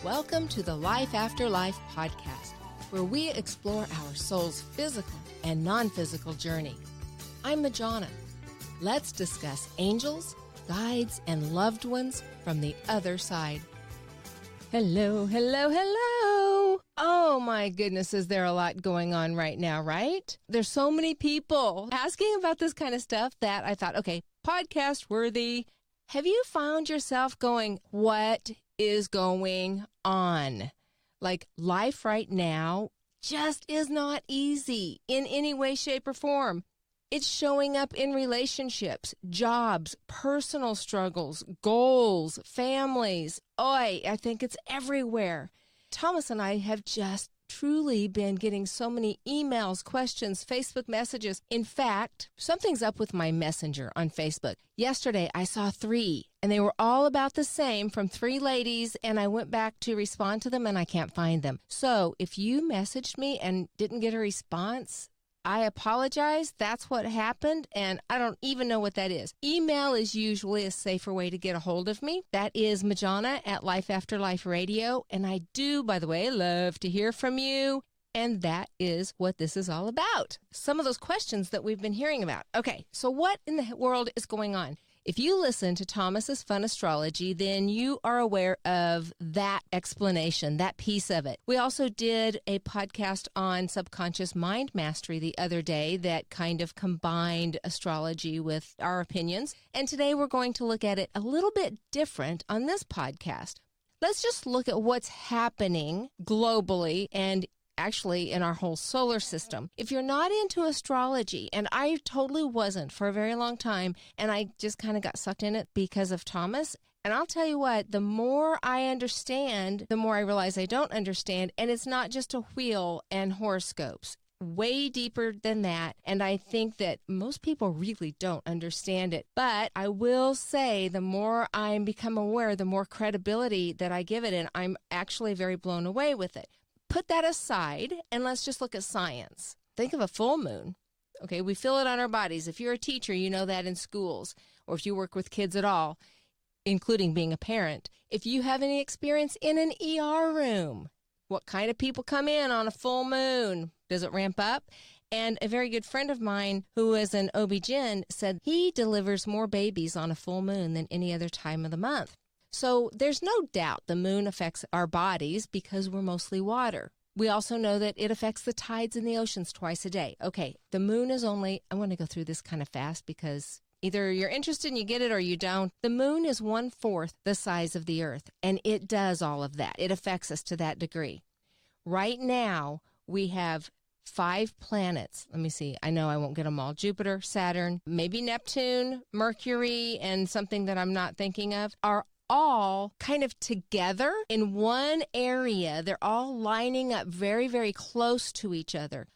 Welcome to the Life After Life podcast, where we explore our soul's physical and non-physical journey. I'm Majana. Let's discuss angels, guides, and loved ones from the other side. Hello, hello, hello. Oh my goodness, is there a lot going on right now, right? There's so many people asking about this kind of stuff that I thought, okay, podcast worthy. Have you found yourself going, what is going on? Like, life right now just is not easy in any way, shape, or form. It's showing up in relationships, jobs, personal struggles, goals, families. I think it's everywhere. Thomas and I have just truly been getting so many emails, questions, Facebook messages. In fact, something's up with my messenger on Facebook. Yesterday, I saw 3, and they were all about the same from 3 ladies, and I went back to respond to them, and I can't find them. So if you messaged me and didn't get a response, I apologize. That's what happened, and I don't even know what that is. Email is usually a safer way to get a hold of me. That is Majana at Life After Life Radio, and I do, by the way, love to hear from you, and that is what this is all about. Some of those questions that we've been hearing about. Okay, so what in the world is going on? If you listen to Thomas's Fun Astrology, then you are aware of that explanation, that piece of it. We also did a podcast on subconscious mind mastery the other day that kind of combined astrology with our opinions. And today we're going to look at it a little bit different on this podcast. Let's just look at what's happening globally and actually in our whole solar system. If you're not into astrology, and I totally wasn't for a very long time, and I just kind of got sucked in it because of Thomas, and I'll tell you what, the more I understand, the more I realize I don't understand, and it's not just a wheel and horoscopes. Way deeper than that, and I think that most people really don't understand it. But I will say the more I become aware, the more credibility that I give it, and I'm actually very blown away with it. Put that aside, and let's just look at science. Think of a full moon. Okay, we feel it on our bodies. If you're a teacher, you know that in schools, or if you work with kids at all, including being a parent. If you have any experience in an ER room, what kind of people come in on a full moon? Does it ramp up? And a very good friend of mine who is an OB-GYN said he delivers more babies on a full moon than any other time of the month. So there's no doubt the moon affects our bodies because we're mostly water. We also know that it affects the tides in the oceans twice a day. Okay, the moon is only, I want to go through this kind of fast because either you're interested and you get it or you don't. The moon is 1/4 the size of the Earth, and it does all of that. It affects us to that degree. Right now, we have 5 planets. Let me see. I know I won't get them all. Jupiter, Saturn, maybe Neptune, Mercury, and something that I'm not thinking of are all kind of together in one area. They're all lining up very, very close to each other.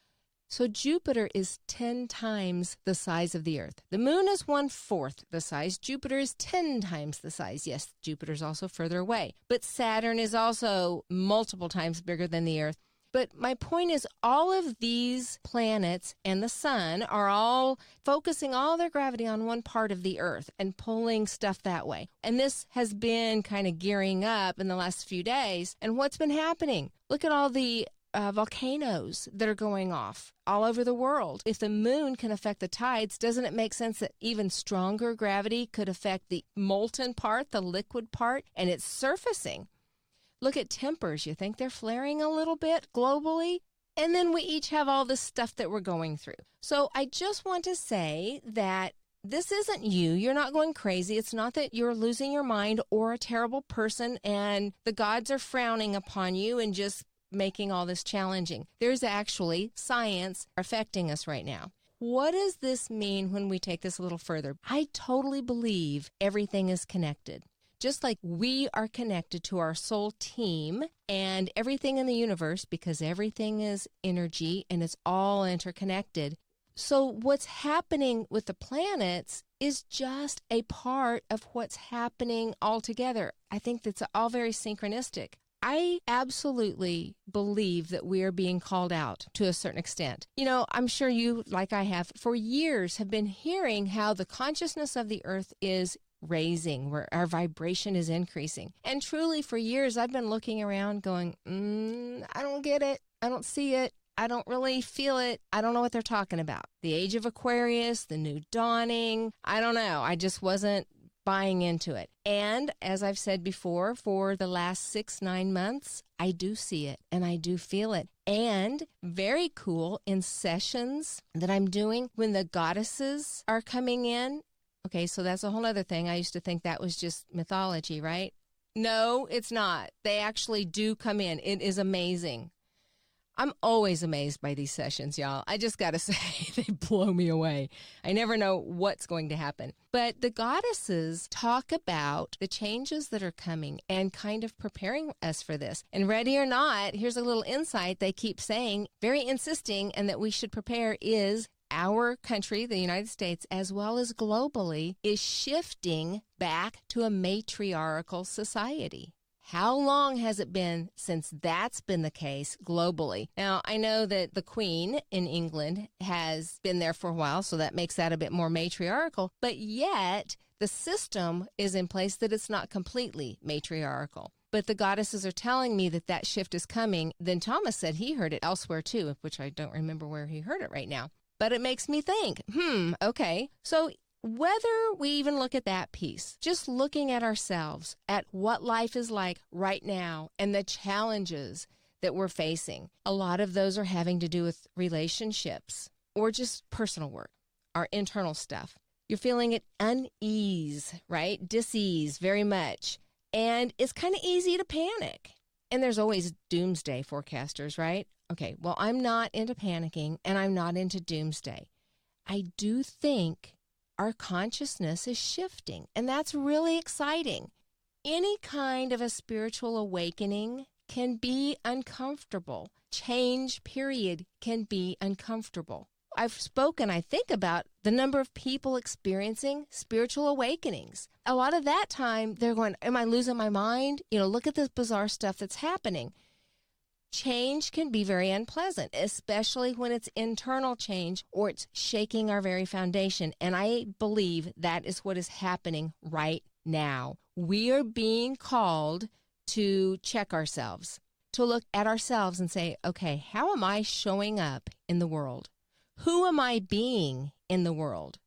So Jupiter is 10 times the size of the Earth. The moon is 1/4 the size. Jupiter is 10 times the size. Yes, Jupiter's also further away. But Saturn is also multiple times bigger than the Earth. But my point is all of these planets and the sun are all focusing all their gravity on one part of the Earth and pulling stuff that way. And this has been kind of gearing up in the last few days. And what's been happening? Look at all the volcanoes that are going off all over the world. If the moon can affect the tides, doesn't it make sense that even stronger gravity could affect the molten part, the liquid part, and it's surfacing? Look at tempers. You think they're flaring a little bit globally? And then we each have all this stuff that we're going through. So I just want to say that this isn't you. You're not going crazy. It's not that you're losing your mind or a terrible person and the gods are frowning upon you and just making all this challenging. There's actually science affecting us right now. What does this mean when we take this a little further? I totally believe everything is connected. Just like we are connected to our soul team and everything in the universe, because everything is energy and it's all interconnected. So what's happening with the planets is just a part of what's happening altogether. I think that's all very synchronistic. I absolutely believe that we are being called out to a certain extent. You know, I'm sure you, like I have, for years have been hearing how the consciousness of the earth is raising, where our vibration is increasing. And truly, for years, I've been looking around going, I don't get it. I don't see it. I don't really feel it. I don't know what they're talking about. The age of Aquarius, the new dawning. I don't know. I just wasn't buying into it. And as I've said before, for the last 6-9 months, I do see it and I do feel it. And very cool, in sessions that I'm doing when the goddesses are coming in. Okay, so that's a whole other thing. I used to think that was just mythology, right? No, it's not. They actually do come in. It is amazing. I'm always amazed by these sessions, y'all. I just got to say, they blow me away. I never know what's going to happen. But the goddesses talk about the changes that are coming and kind of preparing us for this. And ready or not, here's a little insight they keep saying, very insisting, and that we should prepare is our country, the United States, as well as globally, is shifting back to a matriarchal society. How long has it been since that's been the case globally? Now, I know that the Queen in England has been there for a while, so that makes that a bit more matriarchal, but yet the system is in place that it's not completely matriarchal. But the goddesses are telling me that that shift is coming. Then Thomas said he heard it elsewhere too, which I don't remember where he heard it right now. But it makes me think, okay, so whether we even look at that piece, just looking at ourselves, at what life is like right now and the challenges that we're facing, a lot of those are having to do with relationships or just personal work, our internal stuff. You're feeling at unease, right? Dis-ease very much. And it's kind of easy to panic. And there's always doomsday forecasters, right? Okay, well, I'm not into panicking and I'm not into doomsday. I do think our consciousness is shifting, and that's really exciting. Any kind of a spiritual awakening can be uncomfortable. Change, period, can be uncomfortable. I've spoken, I think, about the number of people experiencing spiritual awakenings. A lot of that time, they're going, am I losing my mind? Look at this bizarre stuff that's happening. Change can be very unpleasant, especially when it's internal change or it's shaking our very foundation. And I believe that is what is happening right now. We are being called to check ourselves, to look at ourselves and say, okay, how am I showing up in the world? Who am I being in the world?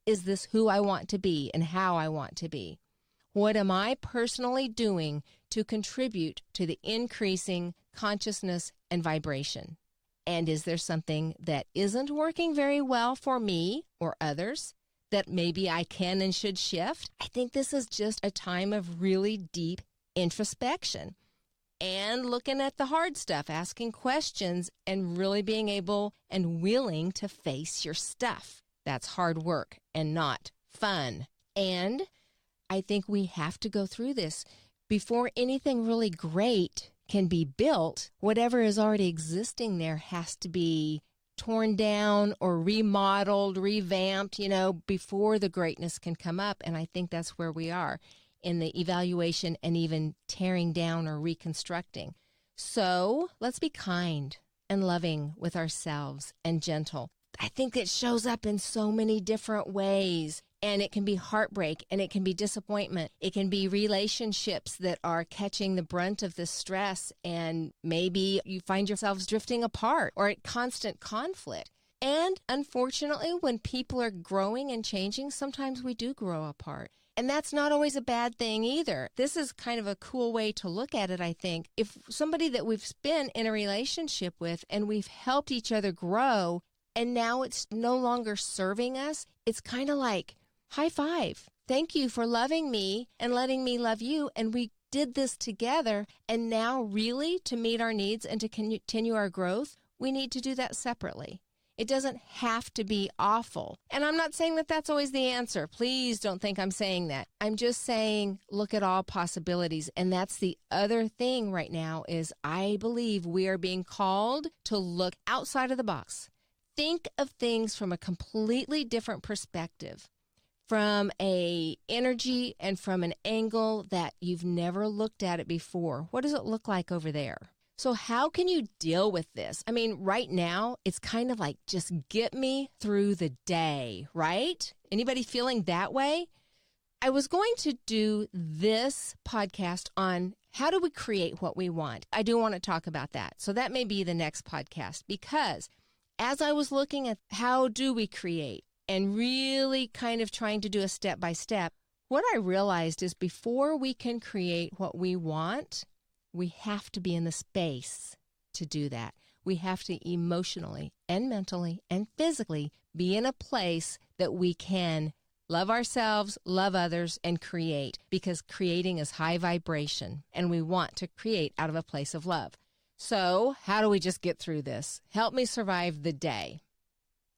Is this who I want to be and how I want to be? What am I personally doing to contribute to the increasing consciousness and vibration? And is there something that isn't working very well for me or others that maybe I can and should shift? I think this is just a time of really deep introspection and looking at the hard stuff, asking questions, and really being able and willing to face your stuff. That's hard work and not fun. And I think we have to go through this. Before anything really great can be built, whatever is already existing there has to be torn down or remodeled, revamped, before the greatness can come up. And I think that's where we are in the evaluation and even tearing down or reconstructing. So let's be kind and loving with ourselves and gentle. I think it shows up in so many different ways. And it can be heartbreak, and it can be disappointment. It can be relationships that are catching the brunt of the stress, and maybe you find yourselves drifting apart or at constant conflict. And unfortunately, when people are growing and changing, sometimes we do grow apart. And that's not always a bad thing either. This is kind of a cool way to look at it, I think. If somebody that we've been in a relationship with and we've helped each other grow, and now it's no longer serving us, it's kind of like, high five. Thank you for loving me and letting me love you. And we did this together. And now really to meet our needs and to continue our growth, we need to do that separately. It doesn't have to be awful. And I'm not saying that that's always the answer. Please don't think I'm saying that. I'm just saying look at all possibilities. And that's the other thing right now is I believe we are being called to look outside of the box. Think of things from a completely different perspective, from a energy and from an angle that you've never looked at it before. What does it look like over there? So how can you deal with this? I mean, right now, it's kind of like just get me through the day, right? Anybody feeling that way? I was going to do this podcast on how do we create what we want. I do want to talk about that. So that may be the next podcast, because as I was looking at how do we create and really kind of trying to do a step by step, what I realized is before we can create what we want, we have to be in the space to do that. We have to emotionally and mentally and physically be in a place that we can love ourselves, love others, and create, because creating is high vibration, and we want to create out of a place of love. So how do we just get through this? Help me survive the day.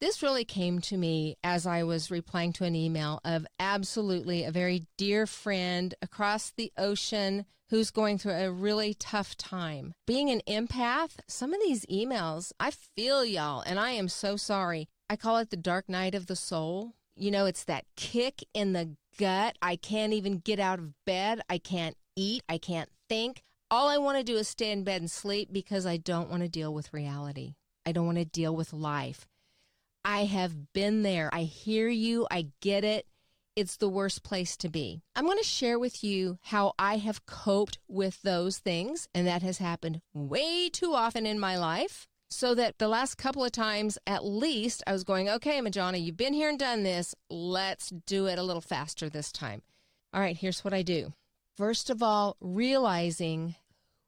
This really came to me as I was replying to an email of absolutely a very dear friend across the ocean who's going through a really tough time. Being an empath, some of these emails, I feel y'all, and I am so sorry. I call it the dark night of the soul. You know, it's that kick in the gut. I can't even get out of bed. I can't eat. I can't think. All I want to do is stay in bed and sleep because I don't want to deal with reality. I don't want to deal with life. I have been there. I hear you. I get it. It's the worst place to be. I'm going to share with you how I have coped with those things, and that has happened way too often in my life. So that the last couple of times, at least, I was going, okay, Majana, you've been here and done this. Let's do it a little faster this time. All right, here's what I do. First of all, realizing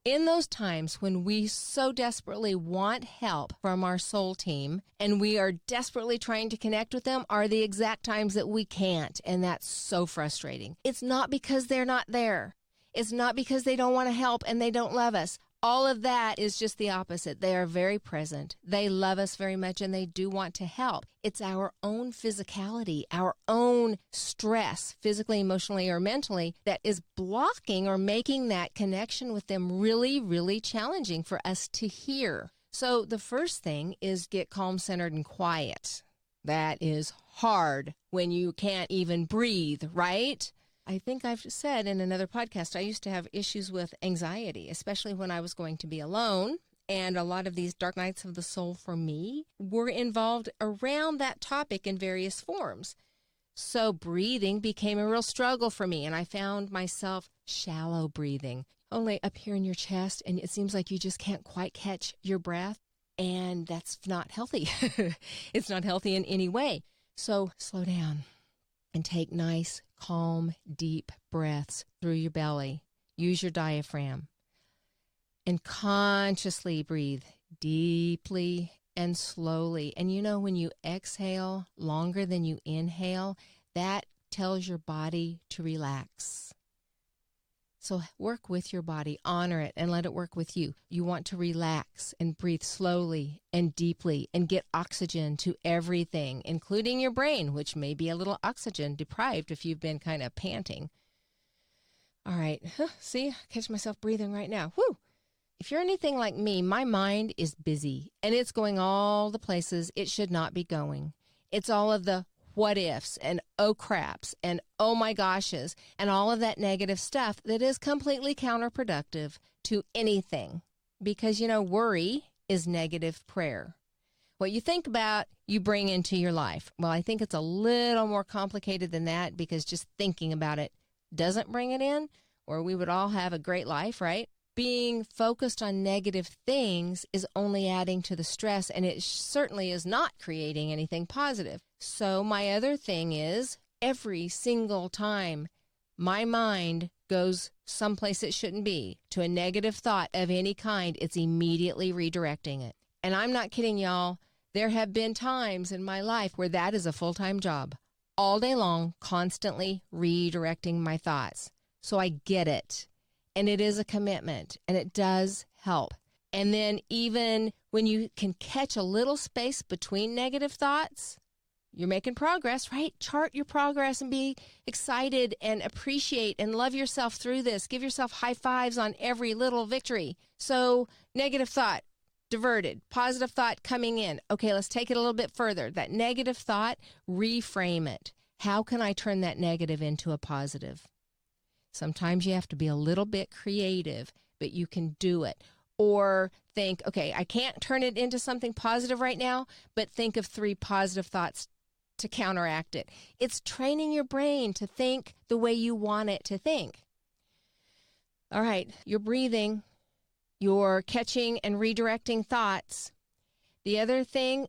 in those times when we so desperately want help from our soul team and we are desperately trying to connect with them are the exact times that we can't. And that's so frustrating. It's not because they're not there. It's not because they don't want to help and they don't love us. All of that is just the opposite. They are very present. They love us very much, and they do want to help. It's our own physicality, our own stress, physically, emotionally, or mentally, that is blocking or making that connection with them really, really challenging for us to hear. So the first thing is get calm, centered, and quiet. That is hard when you can't even breathe, right? I think I've said in another podcast, I used to have issues with anxiety, especially when I was going to be alone. And a lot of these dark nights of the soul for me were involved around that topic in various forms. So breathing became a real struggle for me. And I found myself shallow breathing, only up here in your chest. And it seems like you just can't quite catch your breath. And that's not healthy. It's not healthy in any way. So slow down and take nice, calm, deep breaths through your belly. Use your diaphragm. And consciously breathe deeply and slowly. And you know, when you exhale longer than you inhale, that tells your body to relax. So work with your body, honor it, and let it work with you. You want to relax and breathe slowly and deeply and get oxygen to everything, including your brain, which may be a little oxygen deprived if you've been kind of panting. All right. See, I catch myself breathing right now. Woo! If you're anything like me, my mind is busy, and it's going all the places it should not be going. It's all of the what ifs and oh craps and oh my goshes and all of that negative stuff that is completely counterproductive to anything. Because, you know, worry is negative prayer. What you think about, you bring into your life. Well, I think it's a little more complicated than that, because just thinking about it doesn't bring it in, or we would all have a great life, right? Being focused on negative things is only adding to the stress, and it certainly is not creating anything positive. So my other thing is, every single time my mind goes someplace it shouldn't be, to a negative thought of any kind, it's immediately redirecting it. And I'm not kidding, y'all. There have been times in my life where that is a full-time job, all day long, constantly redirecting my thoughts. So I get it. And it is a commitment, and it does help. And then even when you can catch a little space between negative thoughts, you're making progress, right? Chart your progress and be excited and appreciate and love yourself through this. Give yourself high fives on every little victory. So negative thought, diverted. Positive thought coming in. Okay, let's take it a little bit further. That negative thought, reframe it. How can I turn that negative into a positive? Sometimes you have to be a little bit creative, but you can do it. Or think, okay, I can't turn it into something positive right now, but think of 3 positive thoughts to counteract it. It's training your brain to think the way you want it to think. All right, you're breathing, you're catching and redirecting thoughts. The other thing,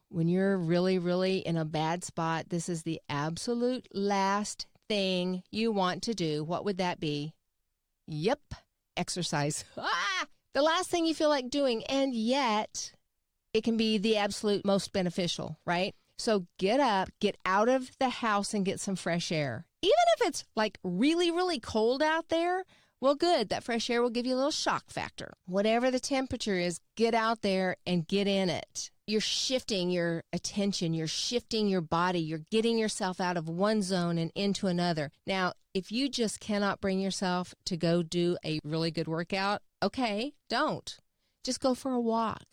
when you're really, really in a bad spot, this is the absolute last thing you want to do. What would that be? Yep, exercise. The last thing you feel like doing, and yet it can be the absolute most beneficial, right? So get up, get out of the house and get some fresh air. Even if it's like really, really cold out there, well, good. That fresh air will give you a little shock factor. Whatever the temperature is, get out there and get in it. You're shifting your attention. You're shifting your body. You're getting yourself out of one zone and into another. Now, if you just cannot bring yourself to go do a really good workout, okay, don't. Just go for a walk.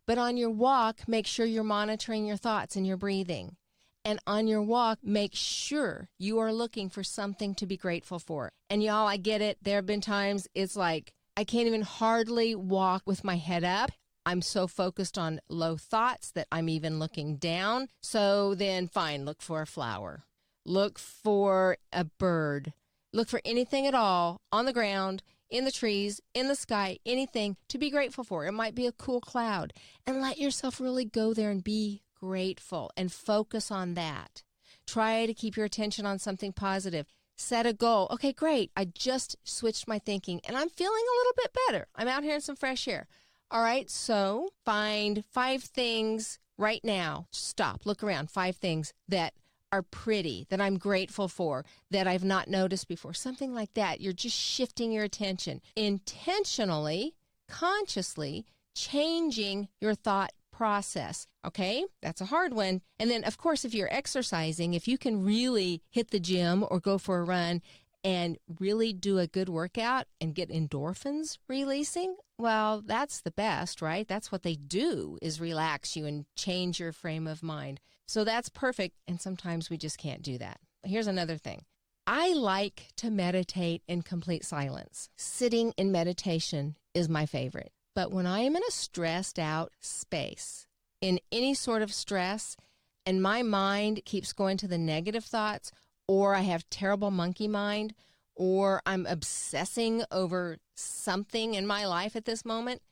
But on your walk, make sure you're monitoring your thoughts and your breathing. And on your walk, make sure you are looking for something to be grateful for. And y'all, I get it. There have been times it's like I can't even hardly walk with my head up. I'm so focused on low thoughts that I'm even looking down. So then fine, look for a flower. Look for a bird. Look for anything at all on the ground, in the trees, in the sky, anything to be grateful for. It might be a cool cloud. And let yourself really go there and be grateful and focus on that. Try to keep your attention on something positive. Set a goal. Okay, great. I just switched my thinking and I'm feeling a little bit better. I'm out here in some fresh air. All right, so find 5 things right now. Stop, look around. 5 things that are pretty, that I'm grateful for, that I've not noticed before. Something like that. You're just shifting your attention. Intentionally, consciously changing your thought process. Okay, that's a hard one. And then, of course, if you're exercising, if you can really hit the gym or go for a run and really do a good workout and get endorphins releasing, well, that's the best, right? That's what they do, is relax you and change your frame of mind. So that's perfect. And sometimes we just can't do that. Here's another thing. I like to meditate in complete silence. Sitting in meditation is my favorite. But when I am in a stressed out space, in any sort of stress, and my mind keeps going to the negative thoughts, or I have terrible monkey mind, or I'm obsessing over something in my life at this moment,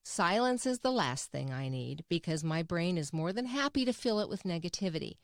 silence is the last thing I need because my brain is more than happy to fill it with negativity.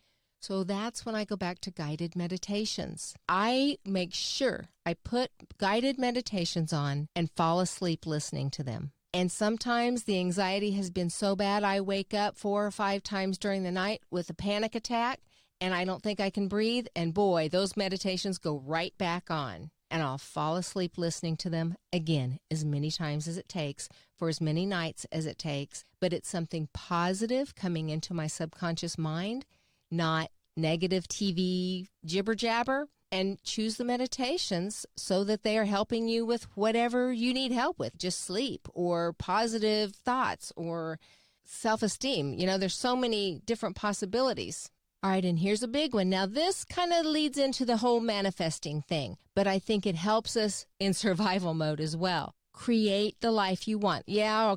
So that's when I go back to guided meditations. I make sure I put guided meditations on and fall asleep listening to them. And sometimes the anxiety has been so bad I wake up 4 or 5 times during the night with a panic attack and I don't think I can breathe. And boy, those meditations go right back on. And I'll fall asleep listening to them again as many times as it takes for as many nights as it takes. But it's something positive coming into my subconscious mind, not negative TV jibber jabber. And choose the meditations so that they are helping you with whatever you need help with, just sleep or positive thoughts or self-esteem. You know, there's so many different possibilities. All right, and here's a big one. Now, this kind of leads into the whole manifesting thing, but I think it helps us in survival mode as well. Create the life you want. Yeah,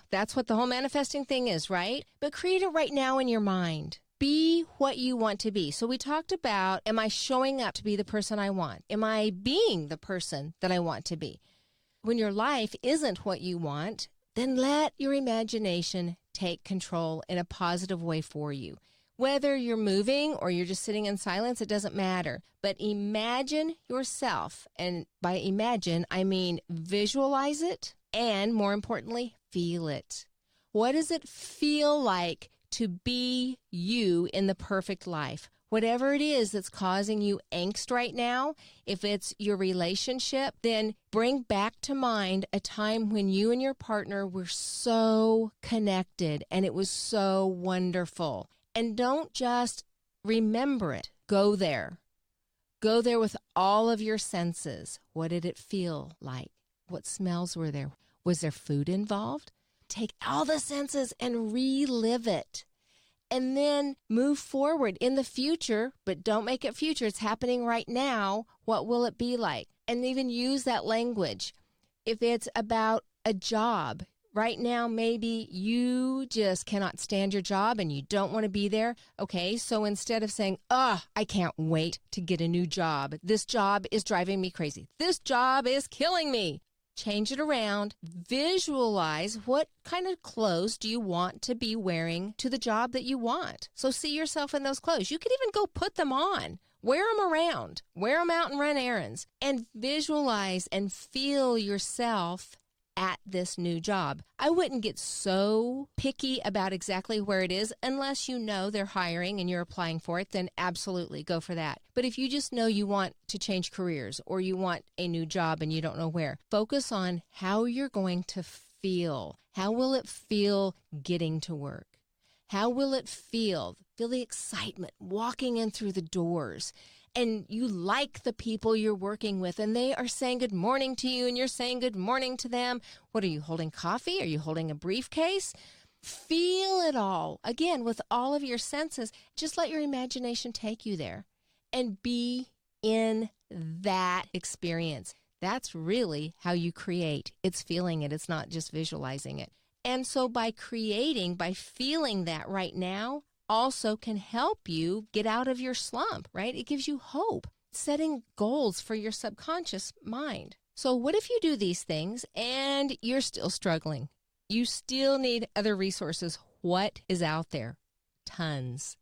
that's what the whole manifesting thing is, right? But create it right now in your mind. Be what you want to be. So we talked about, am I showing up to be the person I want? Am I being the person that I want to be? When your life isn't what you want, then let your imagination take control in a positive way for you. Whether you're moving or you're just sitting in silence, it doesn't matter. But imagine yourself. And by imagine, I mean visualize it and, more importantly, feel it. What does it feel like to be you in the perfect life? Whatever it is that's causing you angst right now, if it's your relationship, then bring back to mind a time when you and your partner were so connected and it was so wonderful. And don't just remember it. Go there. Go there with all of your senses. What did it feel like? What smells were there? Was there food involved? Take all the senses and relive it. And then move forward in the future, but don't make it future. It's happening right now. What will it be like? And even use that language. If it's about a job, Right now, maybe you just cannot stand your job and you don't want to be there. Okay, so instead of saying, I can't wait to get a new job. This job is driving me crazy. This job is killing me. Change it around. Visualize what kind of clothes do you want to be wearing to the job that you want. So see yourself in those clothes. You could even go put them on. Wear them around. Wear them out and run errands. And visualize and feel yourself at this new job. I wouldn't get so picky about exactly where it is unless you know they're hiring and you're applying for it, then absolutely go for that. But if you just know you want to change careers or you want a new job and you don't know where, focus on how you're going to feel. How will it feel getting to work? How will it feel? Feel the excitement walking in through the doors. And you like the people you're working with, and they are saying good morning to you, and you're saying good morning to them. What are you holding? Coffee? Are you holding a briefcase? Feel it all. Again, with all of your senses, just let your imagination take you there and be in that experience. That's really how you create. It's feeling it. It's not just visualizing it. And so by creating, by feeling that right now, also can help you get out of your slump, right? It gives you hope, setting goals for your subconscious mind. So what if you do these things and you're still struggling? You still need other resources. What is out there? Tons.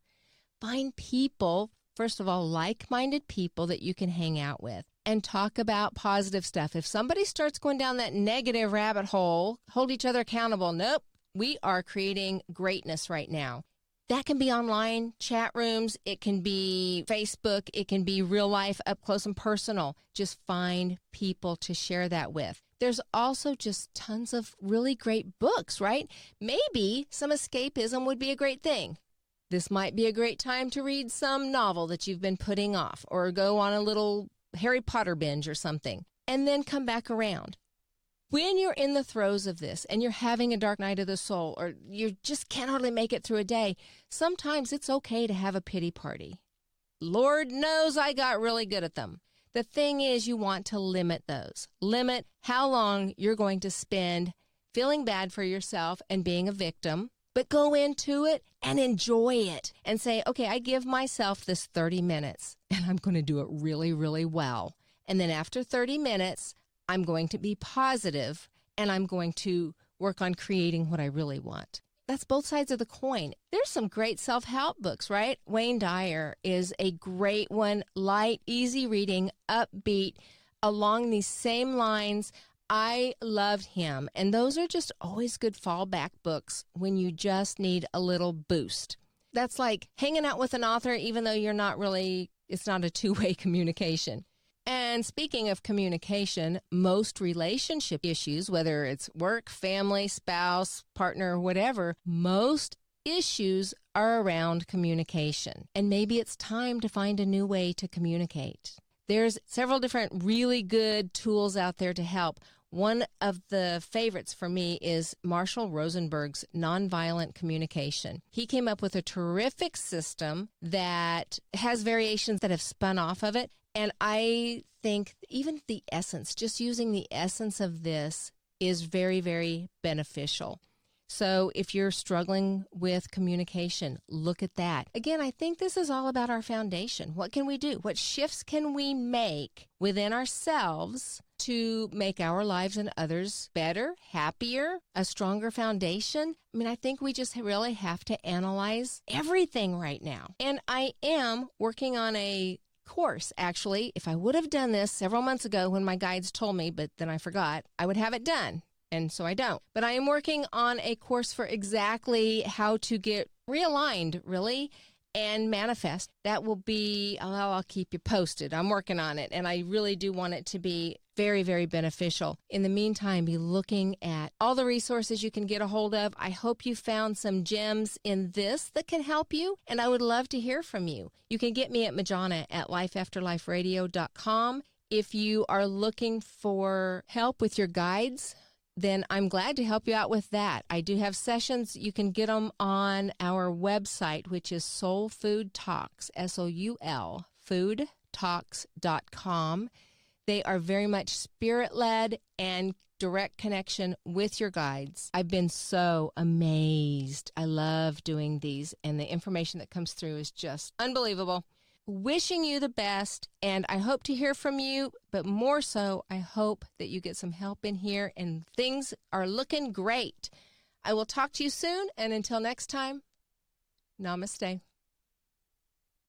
Find people, first of all, like-minded people that you can hang out with and talk about positive stuff. If somebody starts going down that negative rabbit hole, hold each other accountable. Nope, we are creating greatness right now. That can be online chat rooms. It can be Facebook. It can be real life, up close and personal. Just find people to share that with. There's also just tons of really great books, right? Maybe some escapism would be a great thing. This might be a great time to read some novel that you've been putting off or go on a little Harry Potter binge or something and then come back around. When you're in the throes of this and you're having a dark night of the soul or you just can't hardly make it through a day, sometimes it's okay to have a pity party. Lord knows I got really good at them. The thing is, you want to limit those. Limit how long you're going to spend feeling bad for yourself and being a victim, but go into it and enjoy it and say, okay, I give myself this 30 minutes and I'm going to do it really, really well. And then after 30 minutes, I'm going to be positive and I'm going to work on creating what I really want. That's both sides of the coin. There's some great self-help books, right? Wayne Dyer is a great one, light, easy reading, upbeat, along these same lines. I loved him. And those are just always good fallback books when you just need a little boost. That's like hanging out with an author, even though you're not really, it's not a two-way communication. And speaking of communication, most relationship issues, whether it's work, family, spouse, partner, whatever, most issues are around communication. And maybe it's time to find a new way to communicate. There's several different really good tools out there to help. One of the favorites for me is Marshall Rosenberg's nonviolent communication. He came up with a terrific system that has variations that have spun off of it. And I think even the essence, just using the essence of this is very, very beneficial. So if you're struggling with communication, look at that. Again, I think this is all about our foundation. What can we do? What shifts can we make within ourselves to make our lives and others better, happier, a stronger foundation? I mean, I think we just really have to analyze everything right now. And I am working on a course, actually. If I would have done this several months ago when my guides told me, but then I forgot, I would have it done. And so I don't. But I am working on a course for exactly how to get realigned, really, and manifest. That will be, I'll keep you posted. I'm working on it. And I really do want it to be very, very beneficial. In the meantime, be looking at all the resources you can get a hold of. I hope you found some gems in this that can help you, and I would love to hear from you. You can get me at Majona at lifeafterliferadio.com. If you are looking for help with your guides, then I'm glad to help you out with that. I do have sessions. You can get them on our website, which is Soul Food Talks, SOUL, foodtalks.com. They are very much spirit-led and direct connection with your guides. I've been so amazed. I love doing these, and the information that comes through is just unbelievable. Wishing you the best, and I hope to hear from you, but more so, I hope that you get some help in here, and things are looking great. I will talk to you soon, and until next time, namaste.